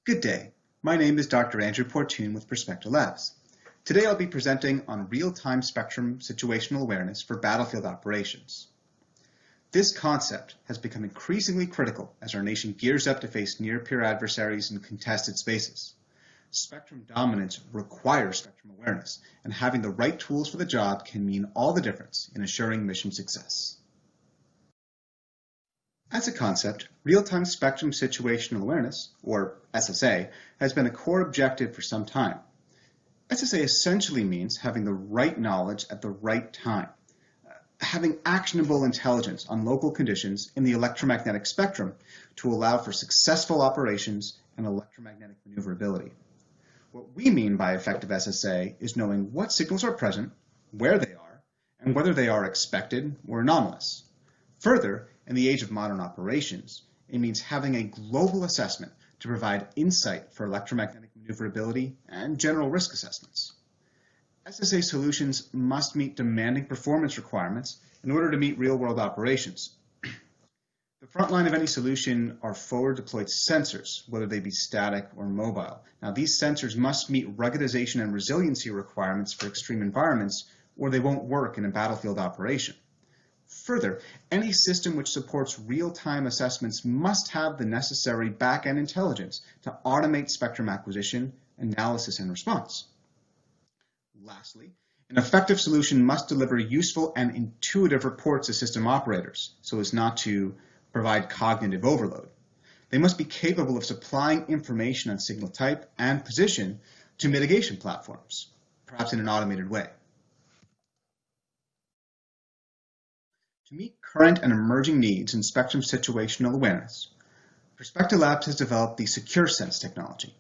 Good day. My name is Dr. Andrew Portune with Perspecta Labs. Today I'll be presenting on real-time spectrum situational awareness for battlefield operations. This concept has become increasingly critical as our nation gears up to face near-peer adversaries in contested spaces. Spectrum dominance requires spectrum awareness, and having the right tools for the job can mean all the difference in assuring mission success. As a concept, real-time spectrum situational awareness, or SSA, has been a core objective for some time. SSA essentially means having the right knowledge at the right time, having actionable intelligence on local conditions in the electromagnetic spectrum to allow for successful operations and electromagnetic maneuverability. What we mean by effective SSA is knowing what signals are present, where they are, and whether they are expected or anomalous. Further, in the age of modern operations, it means having a global assessment to provide insight for electromagnetic maneuverability and general risk assessments. SSA solutions must meet demanding performance requirements in order to meet real-world operations. The front line of any solution are forward-deployed sensors, whether they be static or mobile. Now, these sensors must meet ruggedization and resiliency requirements for extreme environments, or they won't work in a battlefield operation. Further, any system which supports real-time assessments must have the necessary back-end intelligence to automate spectrum acquisition, analysis, and response. Lastly, an effective solution must deliver useful and intuitive reports to system operators so as not to provide cognitive overload. They must be capable of supplying information on signal type and position to mitigation platforms, perhaps in an automated way. To meet current and emerging needs in spectrum situational awareness, Perspecta Labs has developed the SecureSense technology.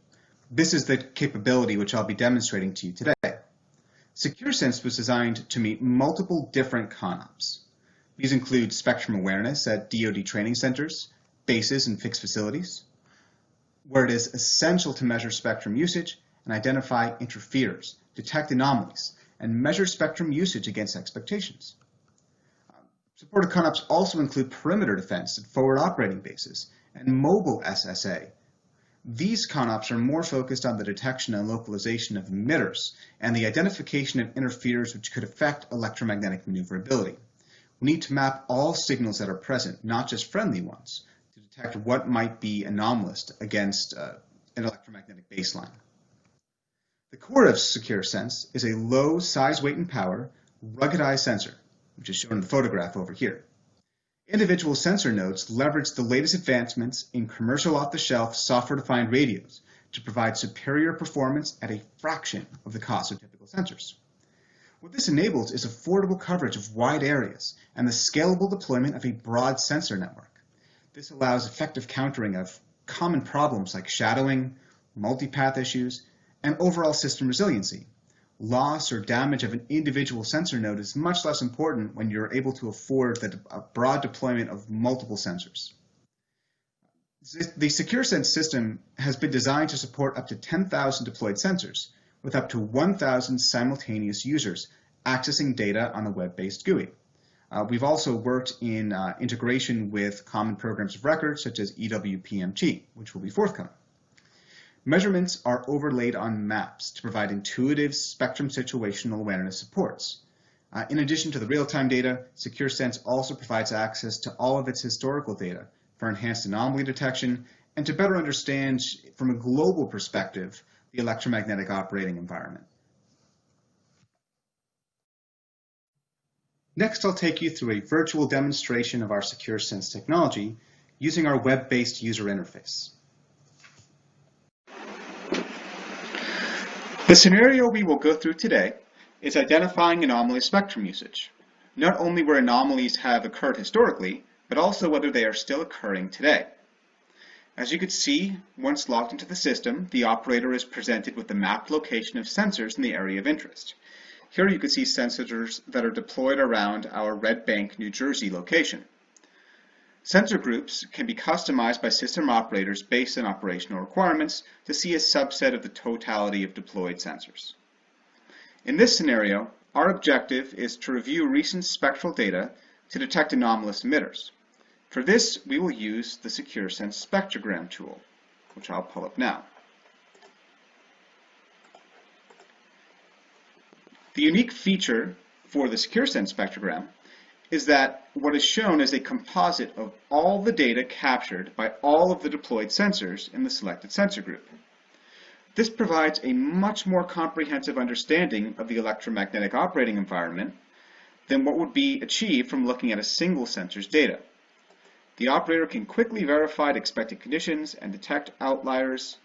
This is the capability which I'll be demonstrating to you today. SecureSense was designed to meet multiple different ConOps. These include spectrum awareness at DoD training centers, bases, and fixed facilities, where it is essential to measure spectrum usage and identify interferers, detect anomalies, and measure spectrum usage against expectations. Supported ConOps also include perimeter defense at forward operating bases and mobile SSA. These ConOps are more focused on the detection and localization of emitters and the identification of interferers which could affect electromagnetic maneuverability. We need to map all signals that are present, not just friendly ones, to detect what might be anomalous against an electromagnetic baseline. The core of SecureSense is a low size, weight, and power ruggedized sensor, which is shown in the photograph over here. Individual sensor nodes leverage the latest advancements in commercial off-the-shelf software-defined radios to provide superior performance at a fraction of the cost of typical sensors. What this enables is affordable coverage of wide areas and the scalable deployment of a broad sensor network. This allows effective countering of common problems like shadowing, multipath issues, and overall system resiliency. Loss or damage of an individual sensor node is much less important when you're able to afford a broad deployment of multiple sensors. The SecureSense system has been designed to support up to 10,000 deployed sensors, with up to 1,000 simultaneous users accessing data on a web-based GUI. We've also worked in integration with common programs of record, such as EWPMT, which will be forthcoming. Measurements are overlaid on maps to provide intuitive spectrum situational awareness supports. In addition to the real-time data, SecureSense also provides access to all of its historical data for enhanced anomaly detection and to better understand, from a global perspective, the electromagnetic operating environment. Next, I'll take you through a virtual demonstration of our SecureSense technology using our web-based user interface. The scenario we will go through today is identifying anomaly spectrum usage, not only where anomalies have occurred historically, but also whether they are still occurring today. As you can see, once logged into the system, the operator is presented with the mapped location of sensors in the area of interest. Here you can see sensors that are deployed around our Red Bank, New Jersey location. Sensor groups can be customized by system operators based on operational requirements to see a subset of the totality of deployed sensors. In this scenario, our objective is to review recent spectral data to detect anomalous emitters. For this, we will use the SecureSense spectrogram tool. which I'll pull up now. The unique feature for the SecureSense spectrogram is that what is shown is a composite of all the data captured by all of the deployed sensors in the selected sensor group. This provides a much more comprehensive understanding of the electromagnetic operating environment than what would be achieved from looking at a single sensor's data. The operator can quickly verify expected conditions and detect outliers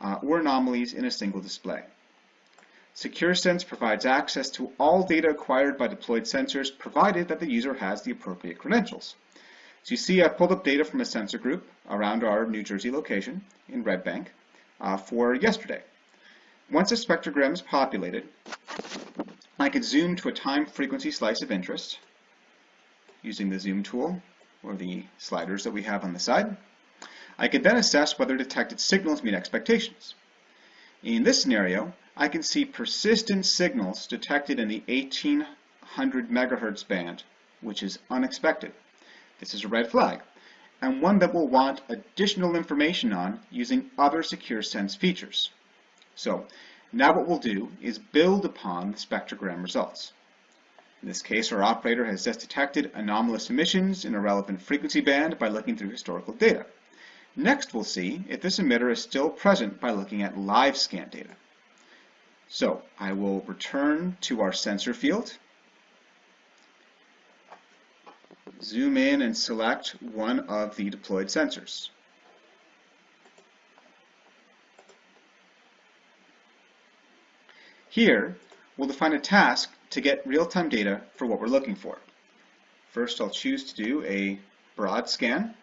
or anomalies in a single display. SecureSense provides access to all data acquired by deployed sensors, provided that the user has the appropriate credentials. So you see, I pulled up data from a sensor group around our New Jersey location in Red Bank for yesterday. Once a spectrogram is populated, I can zoom to a time frequency slice of interest using the zoom tool or the sliders that we have on the side. I can then assess whether detected signals meet expectations. In this scenario, I can see persistent signals detected in the 1800 megahertz band, which is unexpected. This is a red flag, and one that we'll want additional information on using other SecureSense features. So now what we'll do is build upon the spectrogram results. In this case, our operator has just detected anomalous emissions in a relevant frequency band by looking through historical data. Next, we'll see if this emitter is still present by looking at live scan data. So I will return to our sensor field, zoom in and select one of the deployed sensors. Here, we'll define a task to get real-time data for what we're looking for. First, I'll choose to do a broad scan.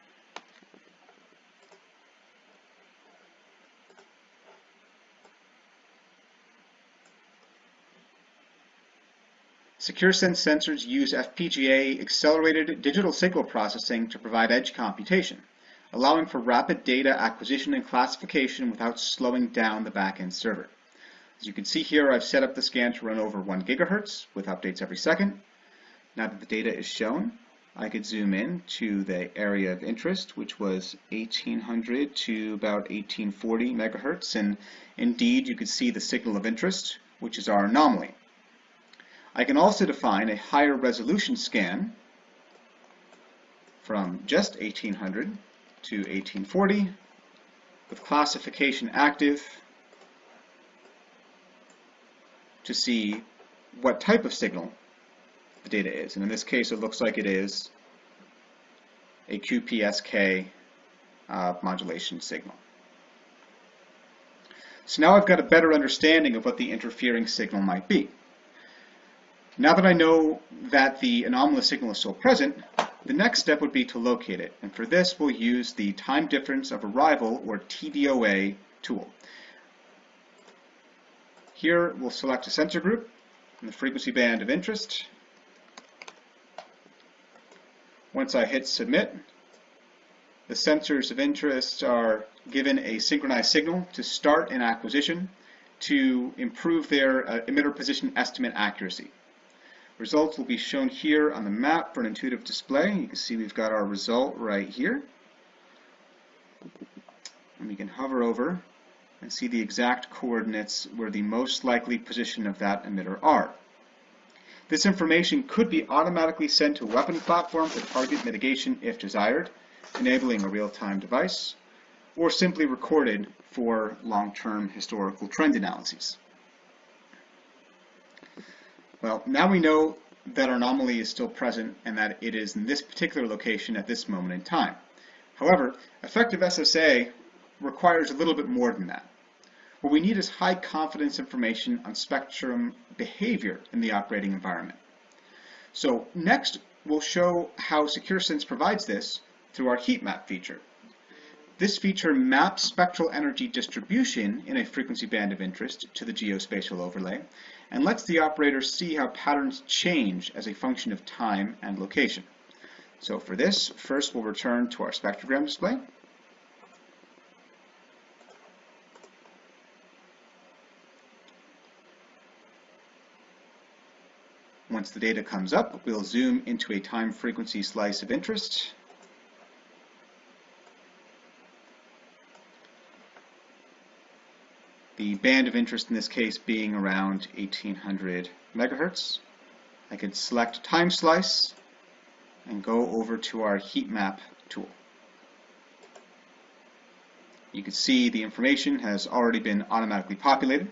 SecureSense sensors use FPGA accelerated digital signal processing to provide edge computation, allowing for rapid data acquisition and classification without slowing down the back-end server. As you can see here, I've set up the scan to run over 1 gigahertz with updates every second. Now that the data is shown, I could zoom in to the area of interest, which was 1800 to about 1840 megahertz, and indeed you could see the signal of interest, which is our anomaly. I can also define a higher resolution scan from just 1800 to 1840 with classification active to see what type of signal the data is. And in this case, it looks like it is a QPSK modulation signal. So now I've got a better understanding of what the interfering signal might be. Now that I know that the anomalous signal is still present, the next step would be to locate it. And for this, we'll use the time difference of arrival, or TDOA, tool. Here, we'll select a sensor group in the frequency band of interest. Once I hit submit, the sensors of interest are given a synchronized signal to start an acquisition to improve their emitter position estimate accuracy. Results will be shown here on the map for an intuitive display. You can see we've got our result right here. And we can hover over and see the exact coordinates where the most likely position of that emitter are. This information could be automatically sent to a weapon platform for target mitigation if desired, enabling a real-time device, or simply recorded for long-term historical trend analyses. Well, now we know that our anomaly is still present and that it is in this particular location at this moment in time. However, effective SSA requires a little bit more than that. What we need is high confidence information on spectrum behavior in the operating environment. So next, we'll show how SecureSense provides this through our heat map feature. This feature maps spectral energy distribution in a frequency band of interest to the geospatial overlay and lets the operator see how patterns change as a function of time and location. So for this, first we'll return to our spectrogram display. Once the data comes up, we'll zoom into a time frequency slice of interest. the band of interest in this case being around 1800 megahertz. I could select time slice and go over to our heat map tool. You can see the information has already been automatically populated.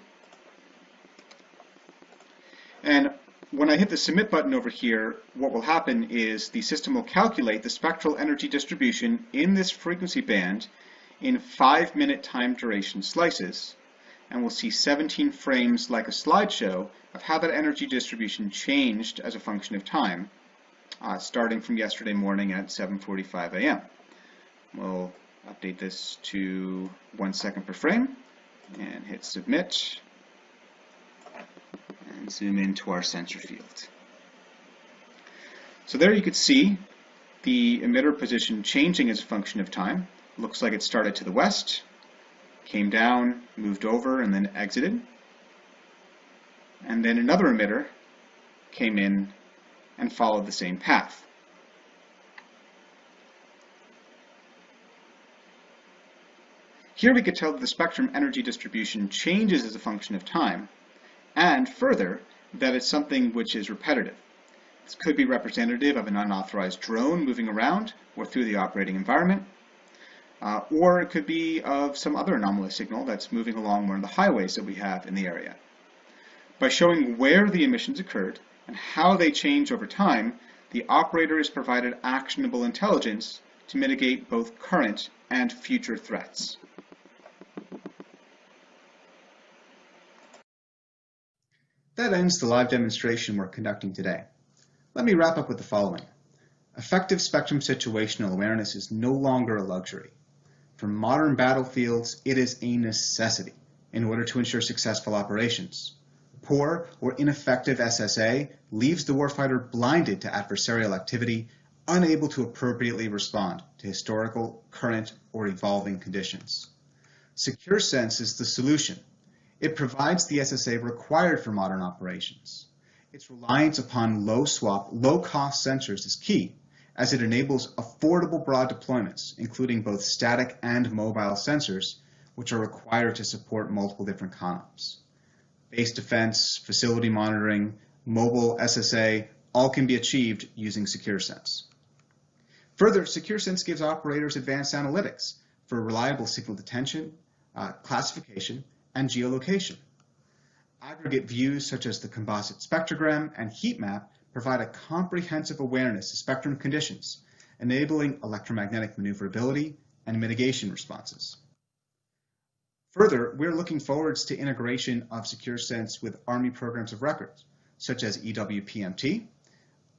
And when I hit the submit button over here, what will happen is the system will calculate the spectral energy distribution in this frequency band in 5-minute time duration slices. And we'll see 17 frames like a slideshow of how that energy distribution changed as a function of time, starting from yesterday morning at 7:45 a.m. We'll update this to 1 second per frame and hit submit and zoom into our sensor field. So there you could see the emitter position changing as a function of time. Looks like it started to the west, came down, moved over, and then exited. And then another emitter came in and followed the same path. Here we could tell that the spectrum energy distribution changes as a function of time, and further, that it's something which is repetitive. This could be representative of an unauthorized drone moving around or through the operating environment, or it could be of some other anomalous signal that's moving along one of the highways that we have in the area. By showing where the emissions occurred and how they change over time, the operator is provided actionable intelligence to mitigate both current and future threats. That ends the live demonstration we're conducting today. Let me wrap up with the following. Effective spectrum situational awareness is no longer a luxury. For modern battlefields, it is a necessity in order to ensure successful operations. Poor or ineffective SSA leaves the warfighter blinded to adversarial activity, unable to appropriately respond to historical, current, or evolving conditions. SecureSense is the solution. It provides the SSA required for modern operations. Its reliance upon low-swap, low-cost sensors is key, as it enables affordable broad deployments, including both static and mobile sensors, which are required to support multiple different CONOPs. Base defense, facility monitoring, mobile SSA, all can be achieved using SecureSense. Further, SecureSense gives operators advanced analytics for reliable signal detection, classification, and geolocation. Aggregate views such as the composite spectrogram and heat map provide a comprehensive awareness of spectrum conditions, enabling electromagnetic maneuverability and mitigation responses. Further, we're looking forwards to integration of SecureSense with Army programs of record, such as EWPMT,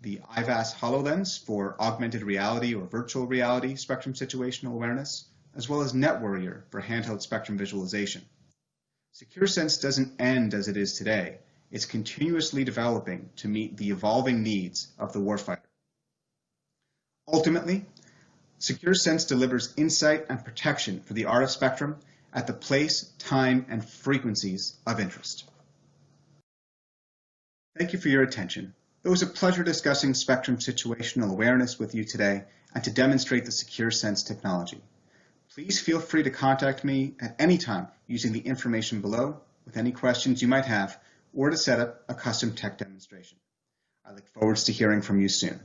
the IVAS HoloLens for augmented reality or virtual reality spectrum situational awareness, as well as NetWarrior for handheld spectrum visualization. SecureSense doesn't end as it is today. It's continuously developing to meet the evolving needs of the warfighter. Ultimately, SecureSense delivers insight and protection for the RF spectrum at the place, time, and frequencies of interest. Thank you for your attention. It was a pleasure discussing spectrum situational awareness with you today and to demonstrate the SecureSense technology. Please feel free to contact me at any time using the information below with any questions you might have or to set up a custom tech demonstration. I look forward to hearing from you soon.